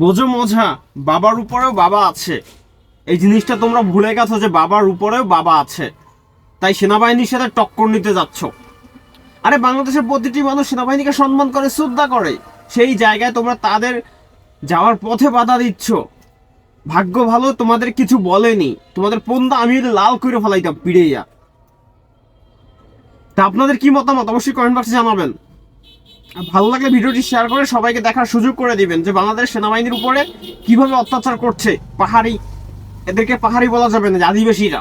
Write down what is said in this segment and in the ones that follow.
বোঝো মজা, বাবার উপরেও বাবা আছে। এই জিনিসটা তোমরা ভুলে গেছো যে বাবার উপরেও বাবা আছে, তাই সেনাবাহিনীর সাথে টক্কর নিতে যাচ্ছ। আরে বাংলাদেশের প্রতিটি মানুষ সেনাবাহিনীকে সম্মান করে, শ্রদ্ধা করে, সেই জায়গায় তোমরা তাদের যাওয়ার পথে বাধা দিচ্ছ। ভাগ্য ভালো তোমাদের কিছু বলেনি, তোমাদের পন্দা আমি লাল করে ফেলাইতাম পিড়েইয়া। তা আপনাদের কি মতামত অবশ্যই কমেন্ট বক্সে জানাবেন। আর ভালো লাগলে ভিডিওটি শেয়ার করে সবাইকে দেখার সুযোগ করে দিবেন যে বাংলাদেশ সেনাবাহিনীর উপরে কিভাবে অত্যাচার করছে পাহাড়ি। এদেরকে পাহাড়ি বলা যাবে না, যে আদিবাসীরা।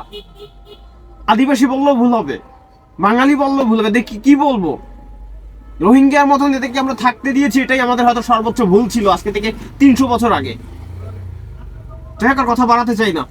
আদিবাসী বললেও ভুল হবে, বাঙালি বললেও ভুল হবে। দেখি কি বলবো, রোহিঙ্গার মতন এদেরকে আমরা থাকতে দিয়েছি, এটাই আমাদের হয়তো সর্বোচ্চ ভুল ছিল আজকে থেকে 300 বছর আগে। যাই হোক, আর কথা বাড়াতে চাই না।